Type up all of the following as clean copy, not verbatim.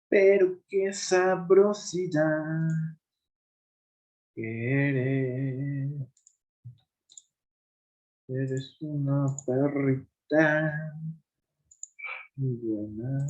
Pero qué sabrosidad que eres una perrita muy buena.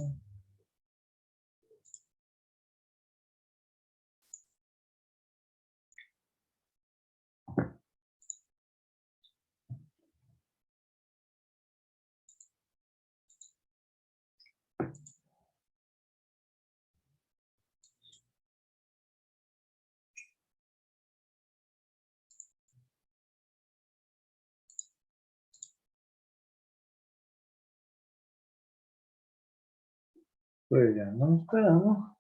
Pues ya nos esperamos.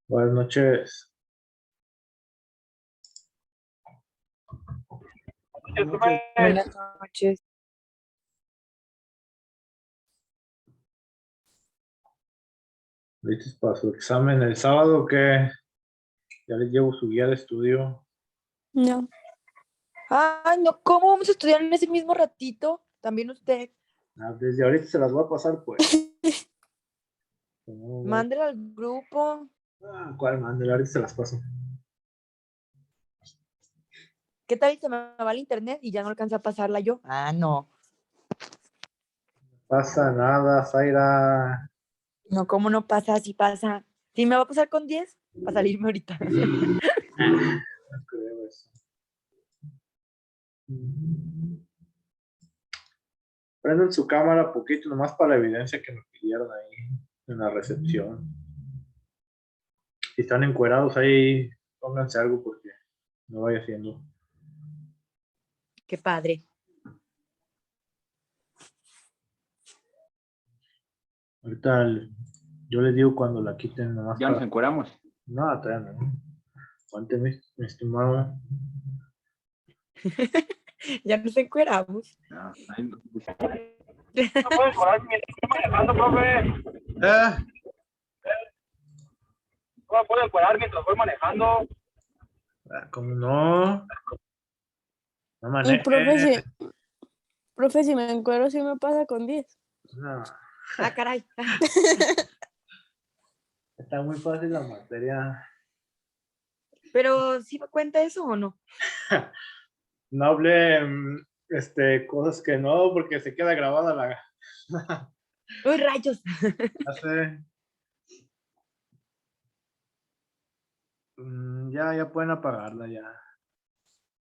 Buenas noches. Buenas noches. ¿Listos para su examen el sábado que ya les llevo su guía de estudio? No. Ay, no, ¿cómo vamos a estudiar en ese mismo ratito? También usted. Desde ahorita se las voy a pasar, pues. Mándela al grupo. ¿Cuál mande? Ahorita se las paso. ¿Qué tal si se me va el internet y ya no alcanza a pasarla yo? Ah, no. Pasa nada, Zaira. No, ¿cómo no pasa? Sí pasa. ¿Sí me va a pasar con 10? Para salirme ahorita. No creo eso. Prendan su cámara poquito, nomás para la evidencia que me pidieron ahí en la recepción. Si están encuerados ahí, pónganse algo porque no vaya haciendo. Qué padre. Ahorita yo les digo cuando la quiten nomás. Ya nos encueramos. No, todavía no. Aguante, mi estimado. Ya nos encueramos. No, ahí no. No puedes volar mientras estoy manejando, profe. No me puedo volar mientras voy manejando. ¿Cómo no? No Y manejes. profe, si me encuero, sí me pasa con 10. No, Ah, caray. está muy fácil la materia. Pero ¿sí me cuenta eso o no? No hablé cosas que no, porque se queda grabada la... ¡Uy, rayos! Ya sé. Ya pueden apagarla ya.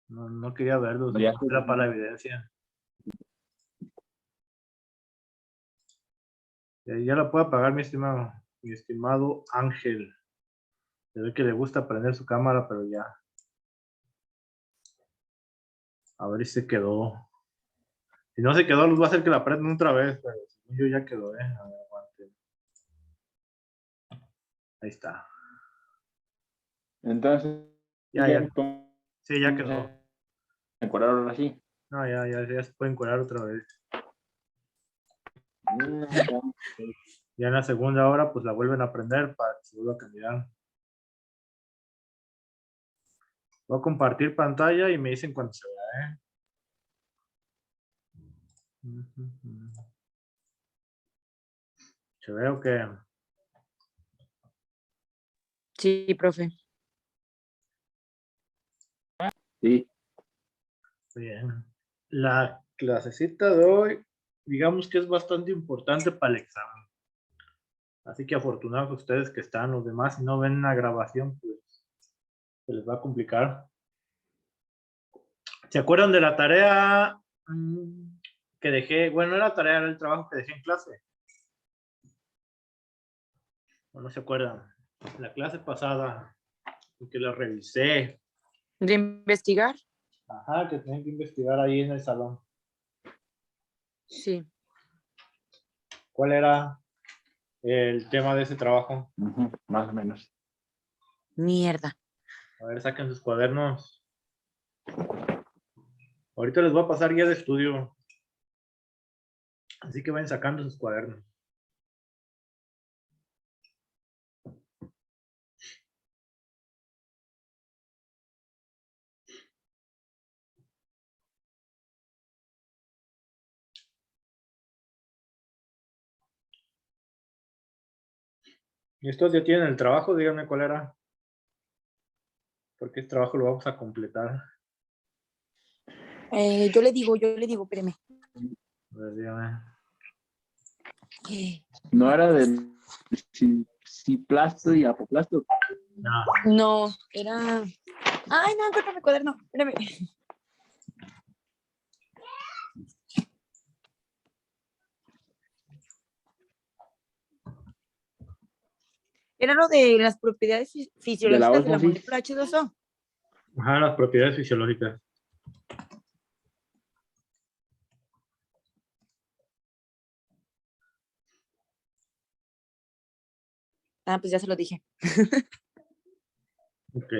No quería verlos, Ya. era para la evidencia. Ya la puedo apagar, mi estimado Ángel. Se ve que le gusta prender su cámara, pero ya. A ver si se quedó. Si no se quedó, los va a hacer que la prendan otra vez, pero según yo ya quedó, A ver, aguante. Ahí está. Entonces, Ya. Sí, ya vamos quedó. a encuadrar ahora sí. No, ya se puede encuadrar otra vez. Ya en la segunda hora, pues la vuelven a prender para que se vuelva a cambiar. Voy a compartir pantalla y me dicen cuando se vea, ¿Se ve o qué? Sí, profe. Sí. Bien. La clasecita de hoy, digamos que es bastante importante para el examen. Así que afortunados ustedes que están, los demás, si no ven una grabación, pues se les va a complicar. ¿Se acuerdan de la tarea que dejé? Bueno, no era tarea, era el trabajo que dejé en clase. ¿O no se acuerdan? La clase pasada, que la revisé. ¿De investigar? Ajá, que tienen que investigar ahí en el salón. Sí. ¿Cuál era el tema de ese trabajo? Más o menos. Mierda. A ver, saquen sus cuadernos. Ahorita les voy a pasar guía de estudio. Así que vayan sacando sus cuadernos. Y estos ya tienen el trabajo, díganme cuál era. Porque este trabajo lo vamos a completar. Yo le digo, espéreme. A ver, dígame. No era del ciplasto y apoplasto. No. No, era... Ay, no encuentro mi cuaderno. Espérame. Era lo de las propiedades fisiológicas de la ósmosis. molécula H2O. Ajá, las propiedades fisiológicas. Ah, pues ya se lo dije. Ok.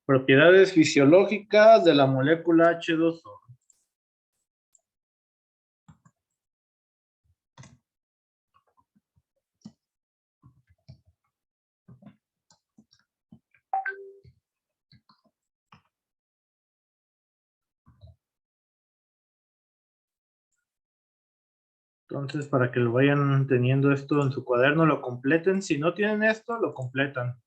Propiedades fisiológicas de la molécula H2O. Entonces, para que lo vayan teniendo esto en su cuaderno, lo completen. Si no tienen esto, lo completan.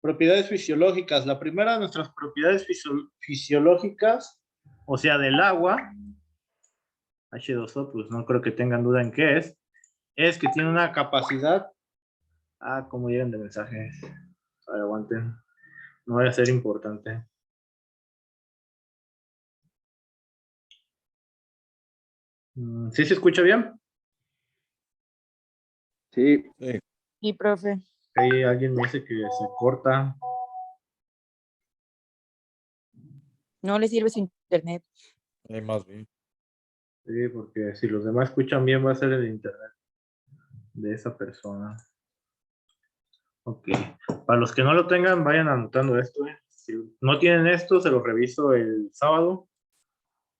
Propiedades fisiológicas. La primera de nuestras propiedades fisiológicas, o sea, del agua, H2O, pues no creo que tengan duda en qué es que tiene una capacidad. Cómo llegan de mensajes. A ver, aguanten. No vaya a ser importante. ¿Sí se escucha bien? Sí. Y profe. Ahí alguien me dice que se corta. No le sirve su internet. Más bien. Sí, porque si los demás escuchan bien, va a ser el internet de esa persona. Ok. Para los que no lo tengan, vayan anotando esto. Si no tienen esto, se lo reviso el sábado,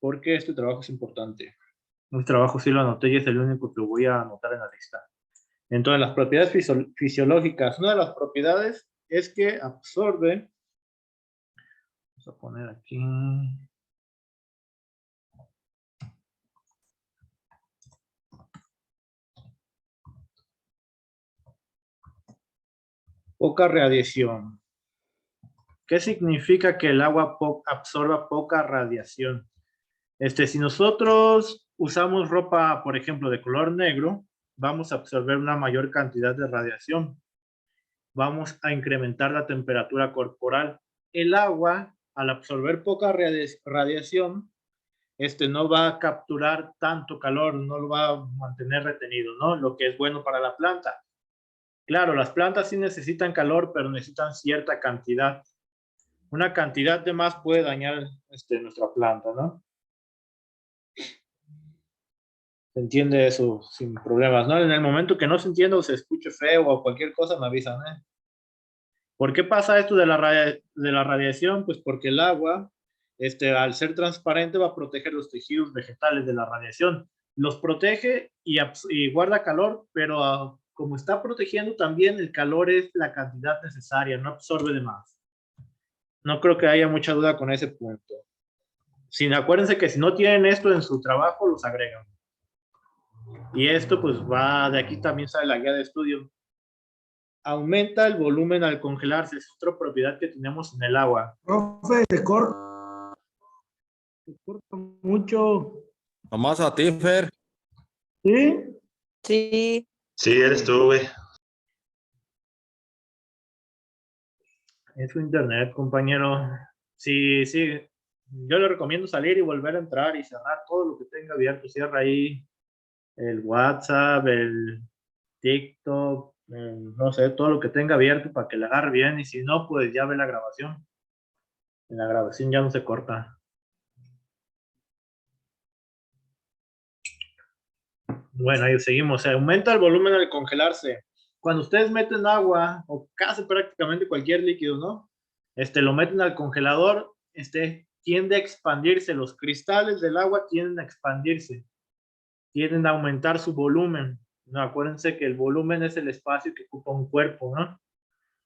porque este trabajo es importante. Un trabajo sí lo anoté y es el único que voy a anotar en la lista. Entonces, las propiedades fisiológicas. Una de las propiedades es que absorbe. Vamos a poner aquí. Poca radiación. ¿Qué significa que el agua absorba poca radiación? Si nosotros usamos ropa, por ejemplo, de color negro, vamos a absorber una mayor cantidad de radiación. Vamos a incrementar la temperatura corporal. El agua, al absorber poca radiación, no va a capturar tanto calor, no lo va a mantener retenido, ¿no? Lo que es bueno para la planta. Claro, las plantas sí necesitan calor, pero necesitan cierta cantidad. Una cantidad de más puede dañar nuestra planta, ¿no? Se entiende eso sin problemas, ¿no? En el momento que no se entienda o se escuche feo o cualquier cosa, me avisan, ¿eh? ¿Por qué pasa esto de la radiación? Pues porque el agua, al ser transparente, va a proteger los tejidos vegetales de la radiación. Los protege y guarda calor, pero como está protegiendo también, el calor es la cantidad necesaria, no absorbe de más. No creo que haya mucha duda con ese punto. Acuérdense que si no tienen esto en su trabajo, los agregan. Y esto pues va, de aquí también sale la guía de estudio. Aumenta el volumen al congelarse, es otra propiedad que tenemos en el agua. Profe, te corta mucho. Nomás a ti, Fer. ¿Sí? Sí. Sí, eres tú, güey. Es su internet, compañero. Sí, sí. Yo le recomiendo salir y volver a entrar y cerrar todo lo que tenga abierto. Cierra ahí el WhatsApp, el TikTok, no sé, todo lo que tenga abierto para que le agarre bien. Y si no, pues ya ve la grabación. En la grabación ya no se corta. Bueno, ahí seguimos. Se aumenta el volumen al congelarse. Cuando ustedes meten agua o casi prácticamente cualquier líquido, ¿no? Lo meten al congelador, tiende a expandirse. Los cristales del agua tienden a expandirse. Tienden a aumentar su volumen. No, acuérdense que el volumen es el espacio que ocupa un cuerpo, ¿no?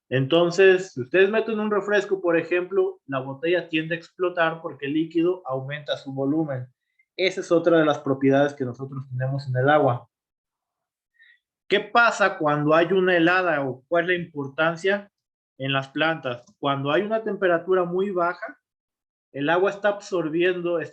Entonces, si ustedes meten un refresco, por ejemplo, la botella tiende a explotar porque el líquido aumenta su volumen. Esa es otra de las propiedades que nosotros tenemos en el agua. ¿Qué pasa cuando hay una helada o cuál es la importancia en las plantas? Cuando hay una temperatura muy baja, el agua está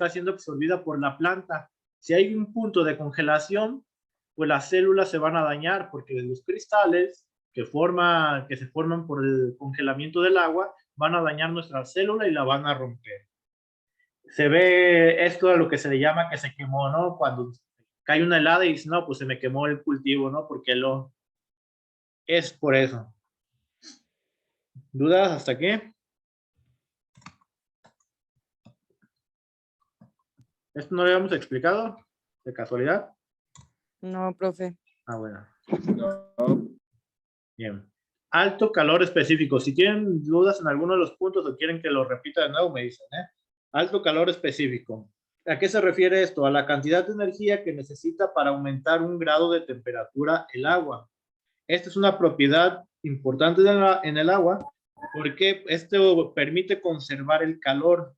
siendo absorbida por la planta. Si hay un punto de congelación, pues las células se van a dañar porque los cristales que se forman por el congelamiento del agua van a dañar nuestra célula y la van a romper. Se ve esto a lo que se le llama que se quemó, ¿no? Cuando cae una helada y dice, no, pues se me quemó el cultivo, ¿no? Porque es por eso. ¿Dudas hasta aquí? ¿Esto no lo habíamos explicado? ¿De casualidad? No, profe. Ah, bueno. Bien. Alto calor específico. Si tienen dudas en alguno de los puntos o quieren que lo repita de nuevo, me dicen, ¿eh? Alto calor específico. ¿A qué se refiere esto? A la cantidad de energía que necesita para aumentar 1 grado de temperatura el agua. Esta es una propiedad importante en el agua porque esto permite conservar el calor.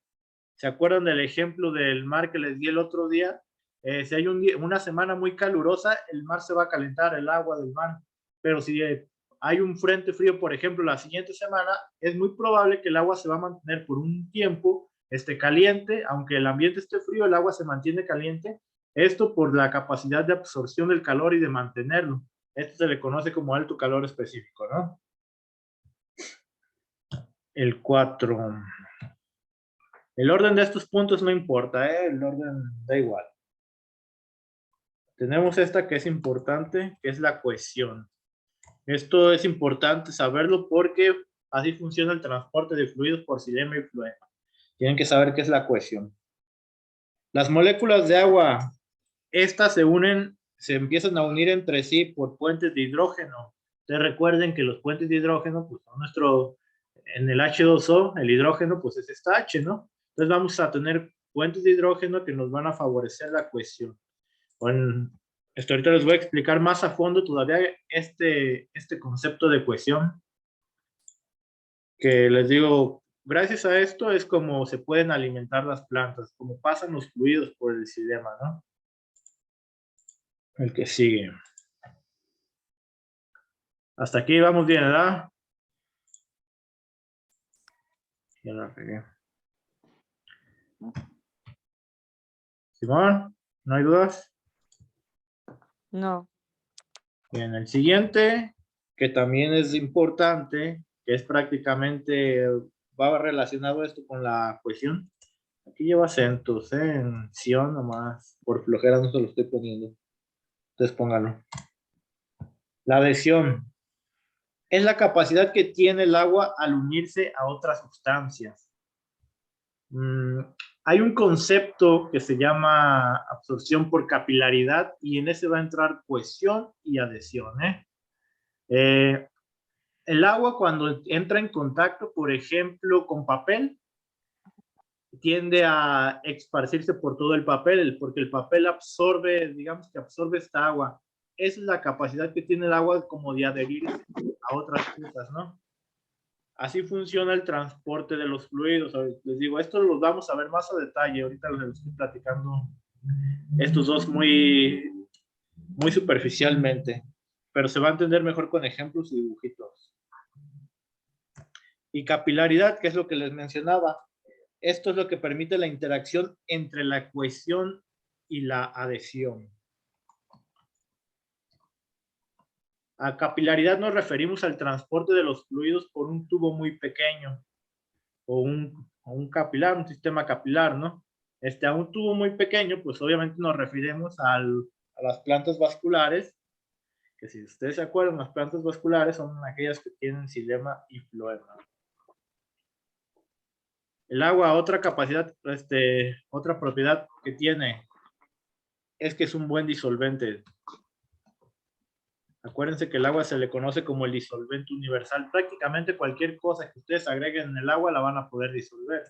¿Se acuerdan del ejemplo del mar que les di el otro día? Si hay una semana muy calurosa, el mar se va a calentar, el agua del mar. Pero si hay un frente frío, por ejemplo, la siguiente semana, es muy probable que el agua se va a mantener por un tiempo caliente. Aunque el ambiente esté frío, el agua se mantiene caliente. Esto por la capacidad de absorción del calor y de mantenerlo. Esto se le conoce como alto calor específico, ¿no? El 4. El orden de estos puntos no importa, ¿eh? El orden da igual. Tenemos esta que es importante, que es la cohesión. Esto es importante saberlo porque así funciona el transporte de fluidos por xilema y floema. Tienen que saber qué es la cohesión. Las moléculas de agua, estas se empiezan a unir entre sí por puentes de hidrógeno. Ustedes recuerden que los puentes de hidrógeno, pues son en el H2O, el hidrógeno, pues es esta H, ¿no? Entonces vamos a tener puentes de hidrógeno que nos van a favorecer la cohesión. Bueno, ahorita les voy a explicar más a fondo todavía este concepto de cohesión, que les digo, gracias a esto es como se pueden alimentar las plantas, como pasan los fluidos por el xilema, ¿no? El que sigue. Hasta aquí vamos bien, ¿verdad? Ya la regué. Simón, ¿no hay dudas? No. Bien, el siguiente, que también es importante, que es prácticamente, va relacionado esto con la cohesión. Aquí lleva acentos, en sion nomás, por flojera no se lo estoy poniendo. Entonces pónganlo. La adhesión es la capacidad que tiene el agua al unirse a otras sustancias. Hay un concepto que se llama absorción por capilaridad y en ese va a entrar cohesión y adhesión. El agua cuando entra en contacto, por ejemplo, con papel, tiende a esparcirse por todo el papel, porque el papel absorbe, digamos que absorbe esta agua. Esa es la capacidad que tiene el agua como de adherirse a otras cosas, ¿no? Así funciona el transporte de los fluidos. Les digo, esto lo vamos a ver más a detalle. Ahorita les estoy platicando estos dos muy superficialmente, pero se va a entender mejor con ejemplos y dibujitos. Y capilaridad, que es lo que les mencionaba. Esto es lo que permite la interacción entre la cohesión y la adhesión. A capilaridad nos referimos al transporte de los fluidos por un tubo muy pequeño o un capilar, un sistema capilar, ¿no? A un tubo muy pequeño, pues obviamente nos referimos a las plantas vasculares, que si ustedes se acuerdan, las plantas vasculares son aquellas que tienen xilema y floema. El agua, otra capacidad, otra propiedad que tiene es que es un buen disolvente. Acuérdense que el agua se le conoce como el disolvente universal. Prácticamente cualquier cosa que ustedes agreguen en el agua la van a poder disolver.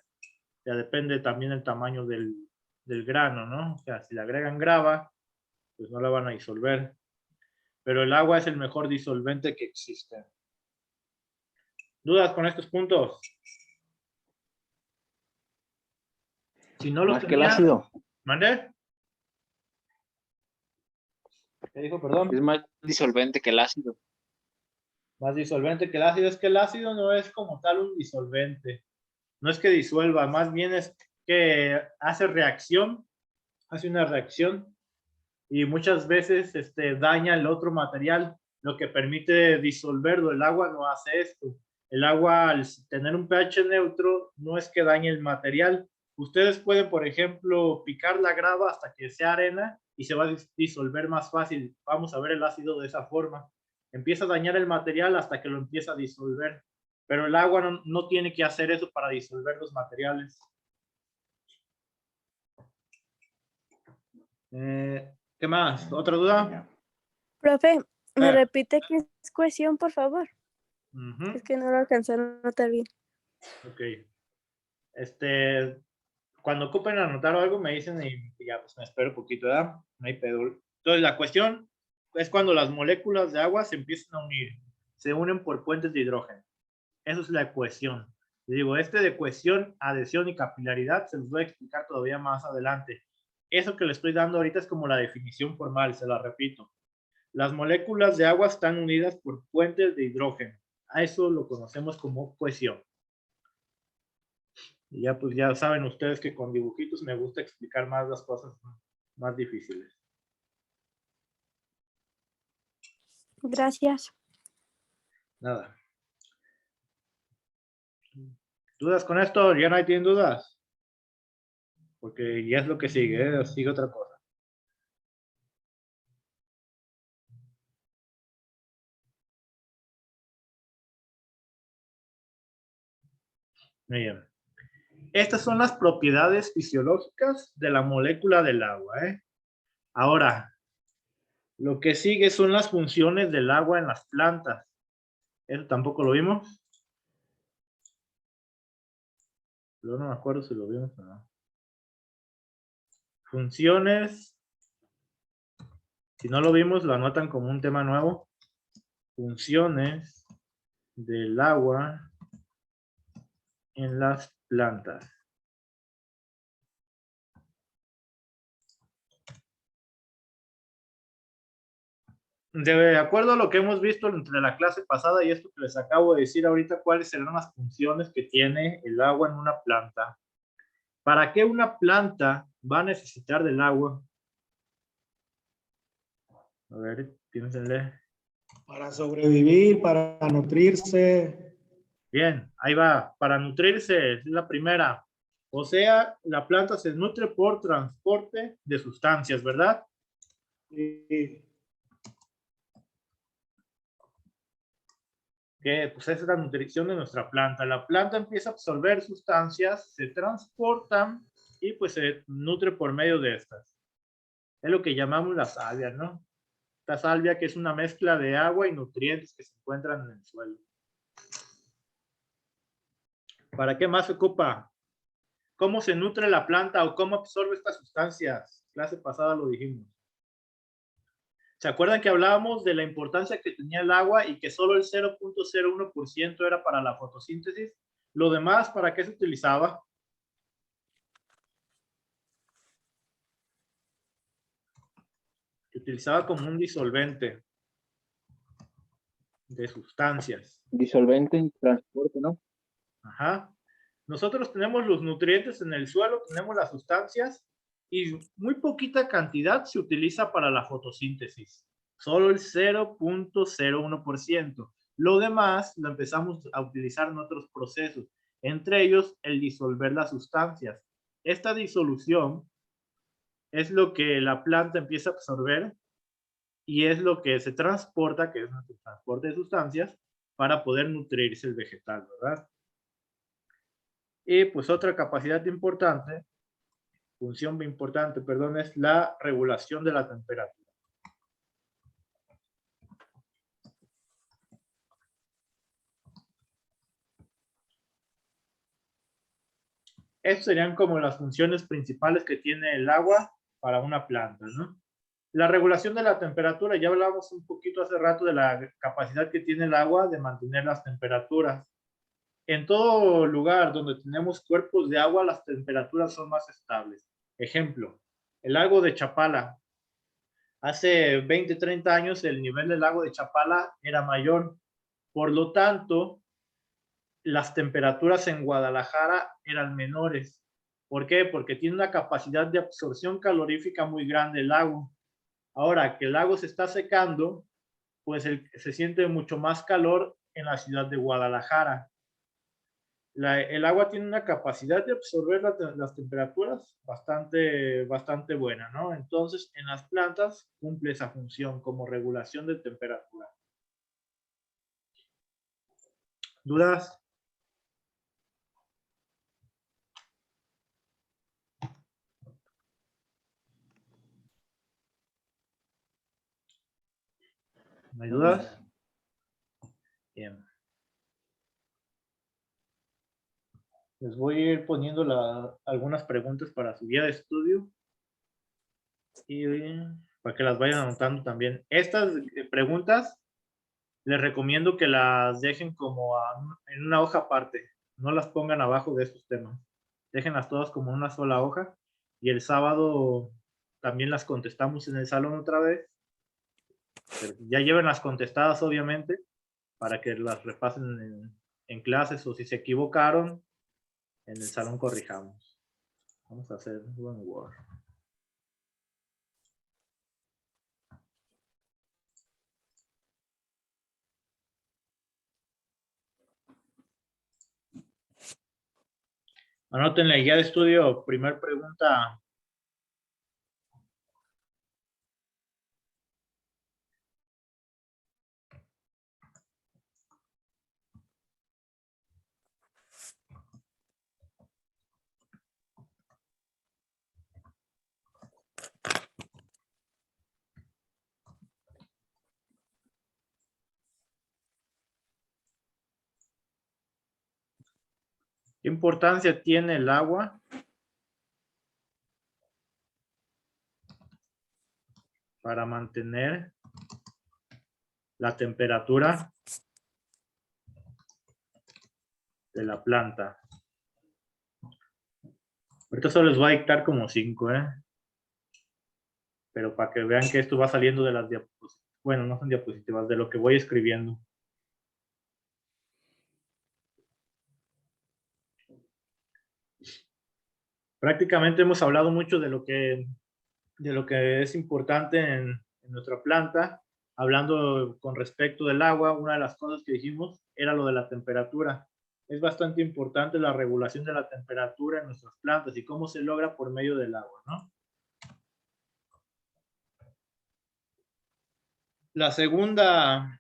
Ya depende también el tamaño del grano, ¿no? O sea, si le agregan grava, pues no la van a disolver. Pero el agua es el mejor disolvente que existe. ¿Dudas con estos puntos? Si no los Más que el ácido. ¿Mandé? ¿Qué dijo, perdón? Es más disolvente que el ácido. Más disolvente que el ácido. Es que el ácido no es como tal un disolvente. No es que disuelva, más bien es que hace reacción, hace una reacción y muchas veces daña el otro material, lo que permite disolverlo. El agua no hace esto. El agua, al tener un pH neutro, no es que dañe el material. Ustedes pueden, por ejemplo, picar la grava hasta que sea arena y se va a disolver más fácil. Vamos a ver el ácido de esa forma. Empieza a dañar el material hasta que lo empieza a disolver. Pero el agua no tiene que hacer eso para disolver los materiales. ¿Qué más? ¿Otra duda? Profe, ¿me repite qué es cohesión, por favor? Es que no lo alcancé a notar bien. Ok. Cuando ocupen anotar algo me dicen y ya pues me espero un poquito, ¿verdad? No hay pedo. Entonces la cuestión es cuando las moléculas de agua se empiezan a unir, se unen por puentes de hidrógeno. Eso es la cohesión. Les digo, de cohesión, adhesión y capilaridad se los voy a explicar todavía más adelante. Eso que le estoy dando ahorita es como la definición formal, se la repito. Las moléculas de agua están unidas por puentes de hidrógeno. A eso lo conocemos como cohesión. Y ya pues ya saben ustedes que con dibujitos me gusta explicar más las cosas más difíciles. Gracias. Nada. ¿Dudas con esto? ¿Ya no tienen dudas? Porque ya es lo que sigue, ¿eh? Sigue otra cosa. Muy bien. Estas son las propiedades fisiológicas de la molécula del agua, ¿eh? Ahora, lo que sigue son las funciones del agua en las plantas. ¿Eso tampoco lo vimos? Yo no me acuerdo si lo vimos o no. Funciones. Si no lo vimos, lo anotan como un tema nuevo. Funciones del agua en las plantas. De acuerdo a lo que hemos visto entre la clase pasada y esto que les acabo de decir ahorita, ¿cuáles serán las funciones que tiene el agua en una planta? ¿Para qué una planta va a necesitar del agua? A ver, piénsenle. Para sobrevivir, para nutrirse. Bien, ahí va. Para nutrirse es la primera. O sea, la planta se nutre por transporte de sustancias, ¿verdad? Y Que pues esa es la nutrición de nuestra planta. La planta empieza a absorber sustancias, se transportan y pues se nutre por medio de estas. Es lo que llamamos la salvia, ¿no? La salvia que es una mezcla de agua y nutrientes que se encuentran en el suelo. ¿Para qué más se ocupa? ¿Cómo se nutre la planta o cómo absorbe estas sustancias? Clase pasada lo dijimos. ¿Se acuerdan que hablábamos de la importancia que tenía el agua y que solo el 0.01% era para la fotosíntesis? Lo demás, ¿para qué se utilizaba? Se utilizaba como un disolvente de sustancias. Disolvente en transporte, ¿no? Ajá. Nosotros tenemos los nutrientes en el suelo, tenemos las sustancias y muy poquita cantidad se utiliza para la fotosíntesis. Solo el 0.01%. Lo demás lo empezamos a utilizar en otros procesos, entre ellos el disolver las sustancias. Esta disolución es lo que la planta empieza a absorber y es lo que se transporta, que es nuestro transporte de sustancias, para poder nutrirse el vegetal, ¿verdad? Y pues otra capacidad importante, función importante, perdón, es la regulación de la temperatura. Estas serían como las funciones principales que tiene el agua para una planta, ¿no? La regulación de la temperatura, ya hablamos un poquito hace rato de la capacidad que tiene el agua de mantener las temperaturas. En todo lugar donde tenemos cuerpos de agua, las temperaturas son más estables. Ejemplo, el lago de Chapala. Hace 20, 30 años el nivel del lago de Chapala era mayor. Por lo tanto, las temperaturas en Guadalajara eran menores. ¿Por qué? Porque tiene una capacidad de absorción calorífica muy grande el lago. Ahora que el lago se está secando, pues se siente mucho más calor en la ciudad de Guadalajara. El agua tiene una capacidad de absorber las temperaturas bastante buena, ¿no? Entonces, en las plantas cumple esa función como regulación de temperatura. ¿Dudas? ¿No hay dudas? Bien. Les voy a ir poniendo algunas preguntas para su guía de estudio y para que las vayan anotando también. Estas preguntas les recomiendo que las dejen como en una hoja aparte. No las pongan abajo de estos temas. Déjenlas todas como una sola hoja y el sábado también las contestamos en el salón otra vez. Pero ya lleven las contestadas, obviamente, para que las repasen en clases o si se equivocaron, en el salón corrijamos. Vamos a hacer un Word. Anoten la guía de estudio, primer pregunta. ¿Qué importancia tiene el agua para mantener la temperatura de la planta? Ahorita solo les voy a dictar como 5, pero para que vean que esto va saliendo de las diapositivas. bueno, no son diapositivas, de lo que voy escribiendo. Prácticamente hemos hablado mucho de lo que es importante en nuestra planta. Hablando con respecto del agua, una de las cosas que dijimos era lo de la temperatura. Es bastante importante la regulación de la temperatura en nuestras plantas y cómo se logra por medio del agua, ¿no? La segunda...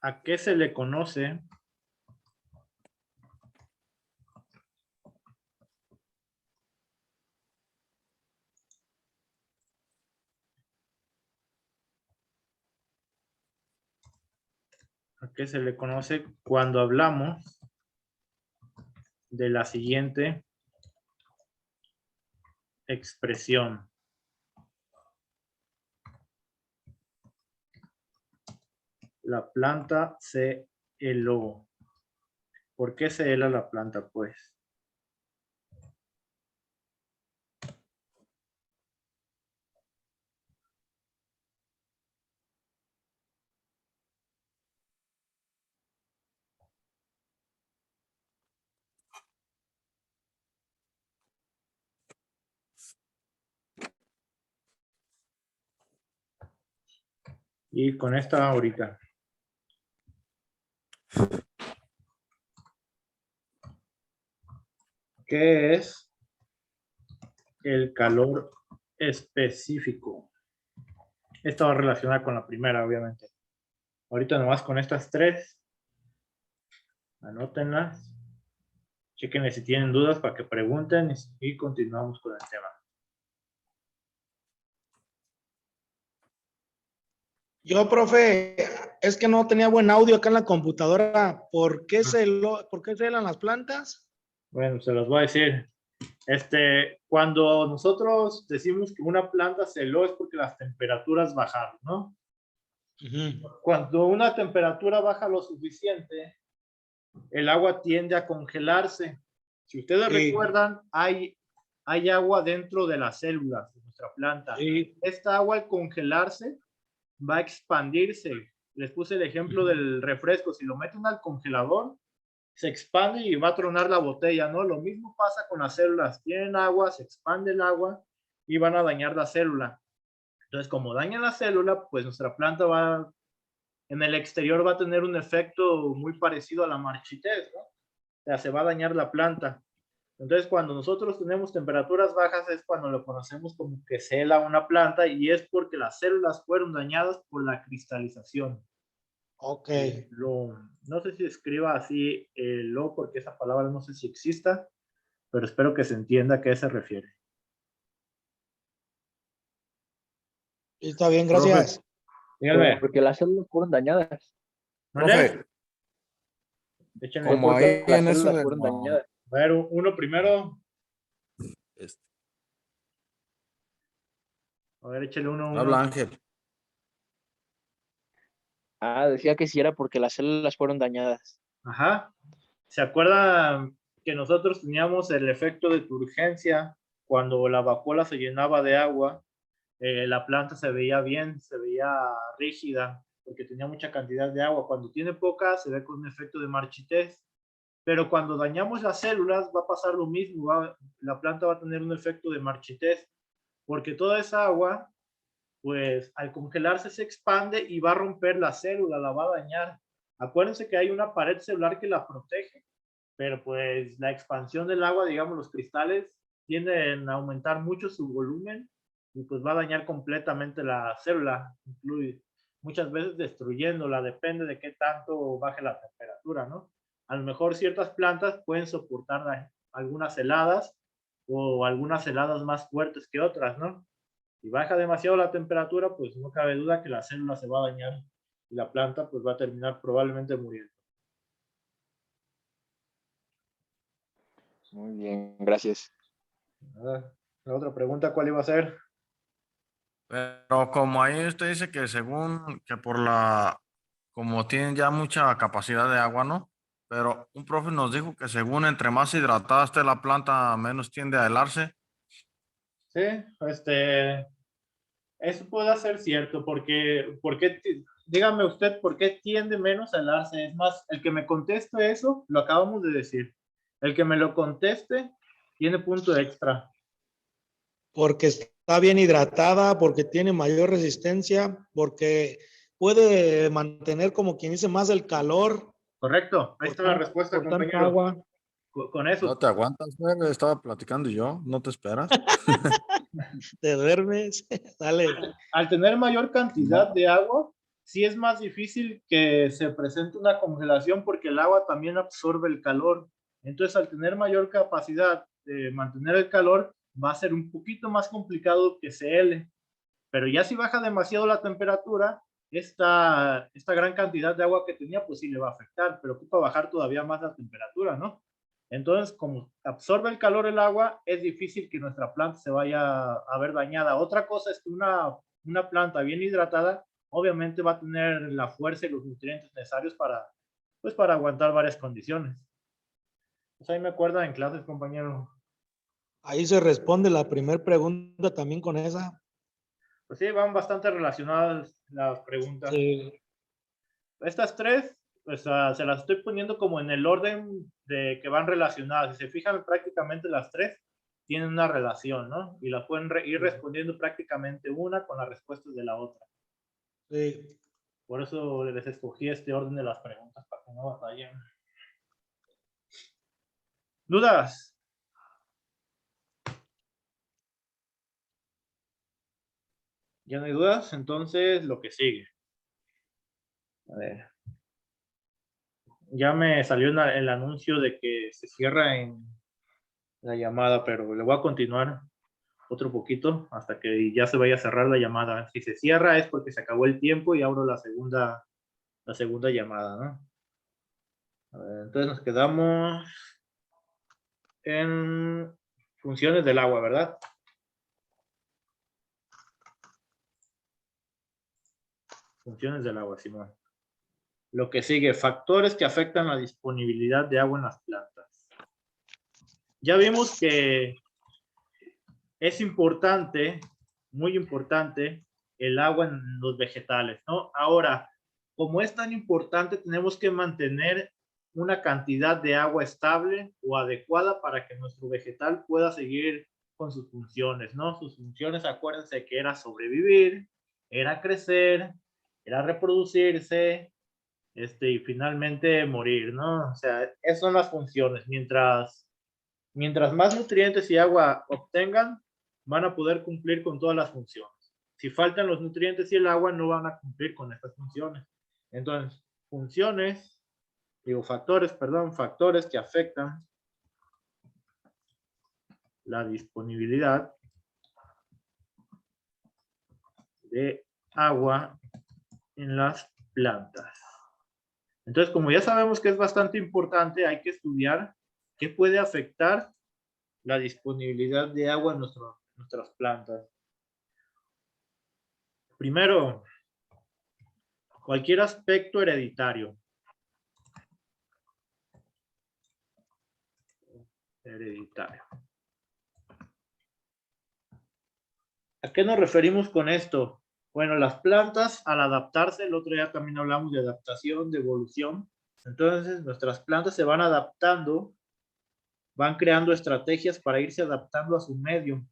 ¿A qué se le conoce? ¿A qué se le conoce cuando hablamos de la siguiente expresión? La planta se heló. ¿Por qué se hela la planta, pues? Y con esta ahorita. ¿Qué es el calor específico? Esta va relacionada con la primera, obviamente. Ahorita nomás con estas tres. Anótenlas. Chequenle si tienen dudas para que pregunten y continuamos con el tema. Yo, profe, es que no tenía buen audio acá en la computadora. ¿Por qué se helan las plantas? Bueno, se los voy a decir. Cuando nosotros decimos que una planta se heló es porque las temperaturas bajaron, ¿no? Cuando una temperatura baja lo suficiente, el agua tiende a congelarse. Si ustedes recuerdan, hay agua dentro de las células de nuestra planta. Esta agua al congelarse va a expandirse. Les puse el ejemplo del refresco. Si lo meten al congelador, se expande y va a tronar la botella, ¿no? Lo mismo pasa con las células. Tienen agua, se expande el agua y van a dañar la célula. Entonces, como dañan la célula, pues nuestra planta en el exterior va a tener un efecto muy parecido a la marchitez, ¿no? O sea, se va a dañar la planta. Entonces, cuando nosotros tenemos temperaturas bajas es cuando lo conocemos como que se hela una planta y es porque las células fueron dañadas por la cristalización. Ok. No sé si escriba así lo, porque esa palabra no sé si exista, pero espero que se entienda a qué se refiere. Está bien, gracias. Díganme. Porque las células fueron dañadas. Profe, Échenle. como ahí Las en eso células de... fueron dañadas. A ver, uno primero. A ver, échale uno. Habla Ángel. Decía que sí era porque las células fueron dañadas. Ajá. ¿Se acuerdan que nosotros teníamos el efecto de turgencia cuando la vacuola se llenaba de agua? La planta se veía bien, se veía rígida, porque tenía mucha cantidad de agua. Cuando tiene poca, se ve con un efecto de marchitez. Pero cuando dañamos las células, va a pasar lo mismo. La planta va a tener un efecto de marchitez, porque toda esa agua, pues al congelarse se expande y va a romper la célula, la va a dañar. Acuérdense que hay una pared celular que la protege, pero pues la expansión del agua, digamos, los cristales tienden a aumentar mucho su volumen y pues va a dañar completamente la célula, incluye muchas veces destruyéndola, depende de qué tanto baje la temperatura, ¿no? A lo mejor ciertas plantas pueden soportar algunas heladas o algunas heladas más fuertes que otras, ¿no? Si baja demasiado la temperatura, pues no cabe duda que la célula se va a dañar y la planta pues va a terminar probablemente muriendo. Muy bien, gracias. Nada. La otra pregunta, ¿cuál iba a ser? Pero como ahí usted dice que según que como tienen ya mucha capacidad de agua, ¿no? Pero un profe nos dijo que según entre más hidratada esté la planta, menos tiende a helarse. Sí, eso puede ser cierto, dígame usted, ¿por qué tiende menos a helarse? Es más, el que me conteste eso, lo acabamos de decir. El que me lo conteste tiene punto extra. Porque está bien hidratada, porque tiene mayor resistencia, porque puede mantener, como quien dice, más el calor. Correcto, ahí está la respuesta, Por tanta compañero. agua. Con eso. No te aguantas, güey. Estaba platicando yo. ¿No te esperas? Te duermes. Dale. Al tener mayor cantidad de agua, sí es más difícil que se presente una congelación porque el agua también absorbe el calor. Entonces, al tener mayor capacidad de mantener el calor, va a ser un poquito más complicado que se hele. Pero ya si baja demasiado la temperatura, esta gran cantidad de agua que tenía, pues sí le va a afectar, pero ocupa bajar todavía más la temperatura, ¿no? Entonces, como absorbe el calor el agua, es difícil que nuestra planta se vaya a ver dañada. Otra cosa es que una planta bien hidratada, obviamente va a tener la fuerza y los nutrientes necesarios para aguantar varias condiciones. Pues ahí me acuerda en clases, compañero. Ahí se responde la primera pregunta también con esa. Pues sí, van bastante relacionadas las preguntas. Sí. Estas tres, pues, se las estoy poniendo como en el orden de que van relacionadas. Si se fijan, prácticamente las tres tienen una relación, ¿no? Y la pueden ir respondiendo prácticamente una con las respuestas de la otra. Sí. Por eso les escogí este orden de las preguntas, para que no batallen. ¿Dudas? ¿Ya no hay dudas? Entonces, lo que sigue. A ver. Ya me salió el anuncio de que se cierra en la llamada, pero le voy a continuar otro poquito hasta que ya se vaya a cerrar la llamada. Si se cierra es porque se acabó el tiempo y abro la segunda llamada, ¿no? A ver, entonces nos quedamos en funciones del agua, ¿verdad? Funciones del agua, Simón. Lo que sigue, factores que afectan la disponibilidad de agua en las plantas. Ya vimos que es importante, muy importante, el agua en los vegetales, ¿no? Ahora, como es tan importante, tenemos que mantener una cantidad de agua estable o adecuada para que nuestro vegetal pueda seguir con sus funciones, ¿no? Sus funciones, acuérdense que era sobrevivir, era crecer, era reproducirse, y finalmente morir, ¿no? O sea, esas son las funciones. Mientras más nutrientes y agua obtengan, van a poder cumplir con todas las funciones. Si faltan los nutrientes y el agua, no van a cumplir con estas funciones. Entonces, factores que afectan la disponibilidad de agua en las plantas. Entonces, como ya sabemos que es bastante importante, hay que estudiar qué puede afectar la disponibilidad de agua en nuestras plantas. Primero, cualquier aspecto hereditario. ¿A qué nos referimos con esto? Bueno, las plantas, al adaptarse, el otro día también hablamos de adaptación, de evolución. Entonces, nuestras plantas se van adaptando, van creando estrategias para irse adaptando a su medio.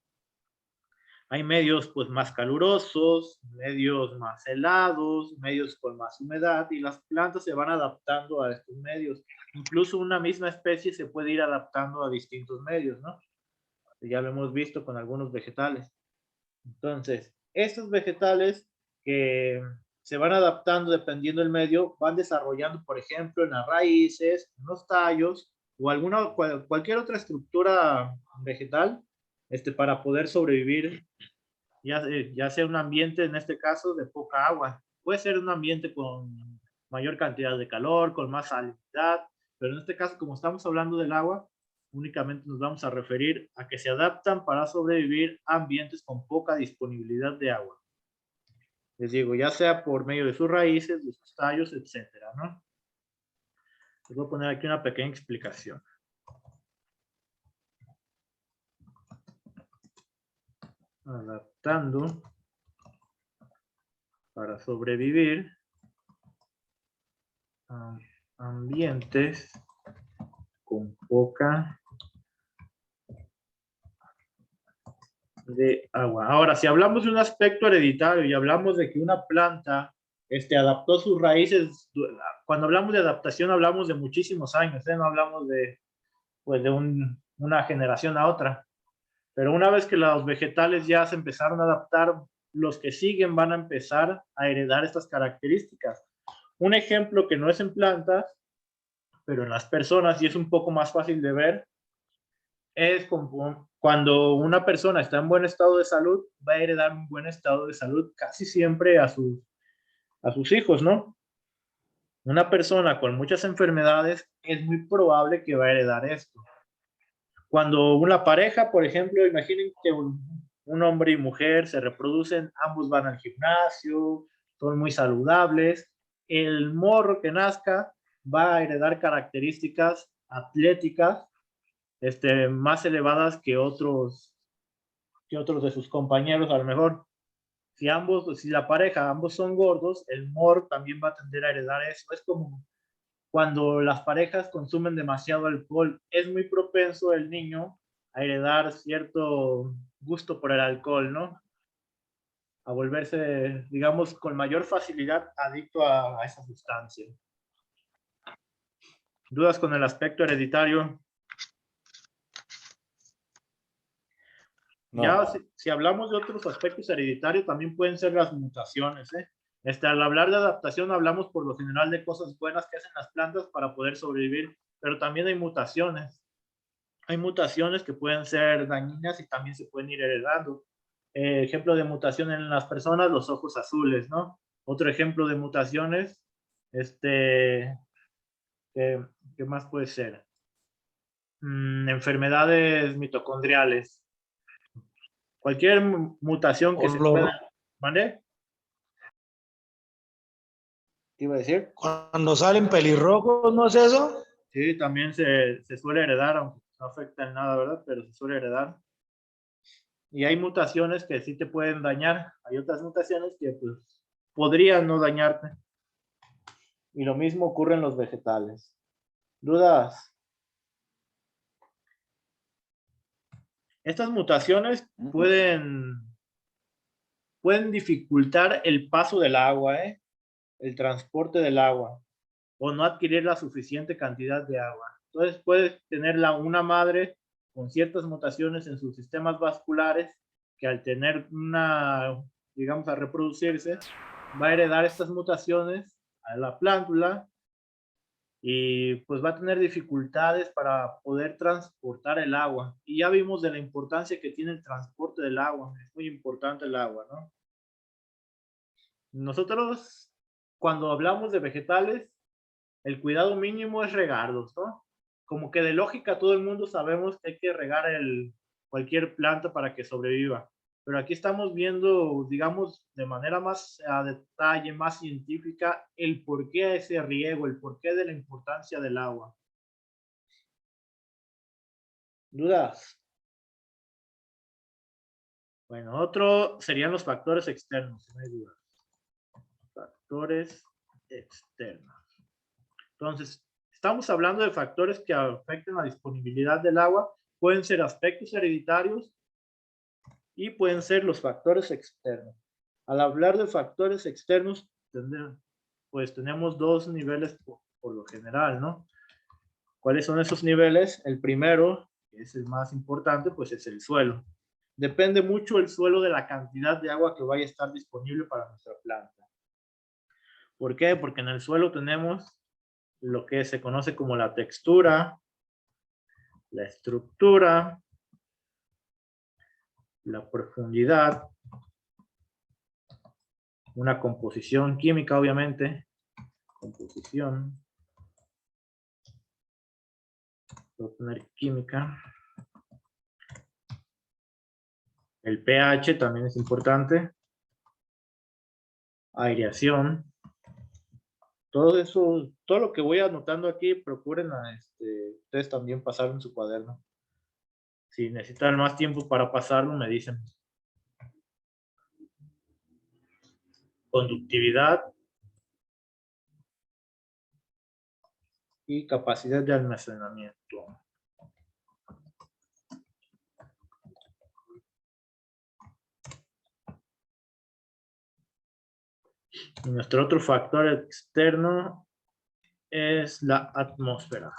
Hay medios pues más calurosos, medios más helados, medios con más humedad, y las plantas se van adaptando a estos medios. Incluso una misma especie se puede ir adaptando a distintos medios, ¿no? Ya lo hemos visto con algunos vegetales. Entonces, estos vegetales que se van adaptando dependiendo del medio, van desarrollando, por ejemplo, en las raíces, en los tallos o cualquier otra estructura vegetal, para poder sobrevivir, ya sea un ambiente, en este caso, de poca agua. Puede ser un ambiente con mayor cantidad de calor, con más salinidad, pero en este caso, como estamos hablando del agua, únicamente nos vamos a referir a que se adaptan para sobrevivir a ambientes con poca disponibilidad de agua. Les digo, ya sea por medio de sus raíces, de sus tallos, etcétera, ¿no? Les voy a poner aquí una pequeña explicación. Adaptando para sobrevivir a ambientes con poca de agua. Ahora, si hablamos de un aspecto hereditario y hablamos de que una planta adaptó sus raíces, cuando hablamos de adaptación hablamos de muchísimos años, no hablamos de, pues, de una generación a otra. Pero una vez que los vegetales ya se empezaron a adaptar, los que siguen van a empezar a heredar estas características. Un ejemplo que no es en plantas, pero en las personas, y es un poco más fácil de ver, es como cuando una persona está en buen estado de salud, va a heredar un buen estado de salud casi siempre a sus hijos, ¿no? Una persona con muchas enfermedades es muy probable que va a heredar esto. Cuando una pareja, por ejemplo, imaginen que un hombre y mujer se reproducen, ambos van al gimnasio, son muy saludables, el morro que nazca va a heredar características atléticas más elevadas que otros de sus compañeros. A lo mejor, si la pareja, ambos son gordos, el morro también va a tender a heredar eso. Es como cuando las parejas consumen demasiado alcohol, es muy propenso el niño a heredar cierto gusto por el alcohol, ¿no? A volverse, digamos, con mayor facilidad adicto a esa sustancia. ¿Dudas con el aspecto hereditario? No. Ya si hablamos de otros aspectos hereditarios, también pueden ser las mutaciones, al hablar de adaptación hablamos por lo general de cosas buenas que hacen las plantas para poder sobrevivir, pero también hay mutaciones. Hay mutaciones que pueden ser dañinas y también se pueden ir heredando. Ejemplo de mutación en las personas, los ojos azules, ¿no? Otro ejemplo de mutaciones, ¿qué más puede ser? Enfermedades mitocondriales. Cualquier mutación que se pueda... ¿Mande? ¿Qué iba a decir? Cuando salen pelirrojos, ¿no es eso? Sí, también se suele heredar, aunque no afecta en nada, ¿verdad? Pero se suele heredar. Y hay mutaciones que sí te pueden dañar. Hay otras mutaciones que pues podrían no dañarte. Y lo mismo ocurre en los vegetales. ¿Dudas? Estas mutaciones pueden dificultar el paso del agua, el transporte del agua, o no adquirir la suficiente cantidad de agua. Entonces puedes tener una madre con ciertas mutaciones en sus sistemas vasculares que al tener digamos, a reproducirse, va a heredar estas mutaciones a la plántula y pues va a tener dificultades para poder transportar el agua. Y ya vimos de la importancia que tiene el transporte del agua. Es muy importante el agua, ¿no? Nosotros, cuando hablamos de vegetales, el cuidado mínimo es regarlos, ¿no? Como que de lógica todo el mundo sabemos que hay que regar cualquier planta para que sobreviva. Pero aquí estamos viendo, digamos, de manera más a detalle, más científica, el porqué de ese riego, el porqué de la importancia del agua. ¿Dudas? Bueno, otro serían los factores externos, si no hay dudas. Factores externos. Entonces, estamos hablando de factores que afecten la disponibilidad del agua. Pueden ser aspectos hereditarios y pueden ser los factores externos. Al hablar de factores externos, pues tenemos dos niveles por lo general, ¿no? ¿Cuáles son esos niveles? El primero, que es el más importante, pues es el suelo. Depende mucho el suelo de la cantidad de agua que vaya a estar disponible para nuestra planta. ¿Por qué? Porque en el suelo tenemos lo que se conoce como la textura, la estructura, la profundidad, una composición química, obviamente, composición, Voy a poner química. El pH también es importante. Aireación. Todo eso, todo lo que voy anotando aquí, procuren ustedes también pasar en su cuaderno. Si necesitan más tiempo para pasarlo, me dicen. Conductividad y capacidad de almacenamiento. Y nuestro otro factor externo es la atmósfera.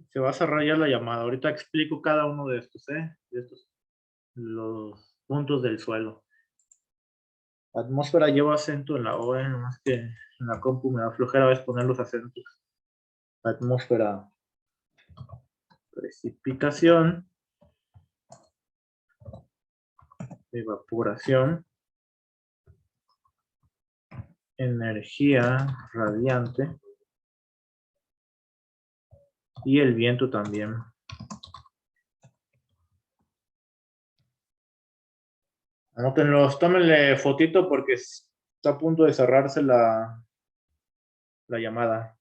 Se va a cerrar ya la llamada. Ahorita explico cada uno de estos, de estos, los puntos del suelo. Atmósfera lleva acento en la O, nomás que en la compu me da flojera a veces poner los acentos. Atmósfera. Precipitación. Evaporación. Energía radiante. Y el viento también. Anótenlos, tómenle fotito porque está a punto de cerrarse la llamada.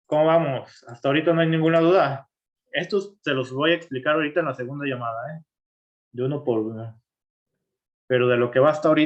¿Cómo vamos? Hasta ahorita no hay ninguna duda. Estos se los voy a explicar ahorita en la segunda llamada, de uno por uno. Pero de lo que va hasta ahorita.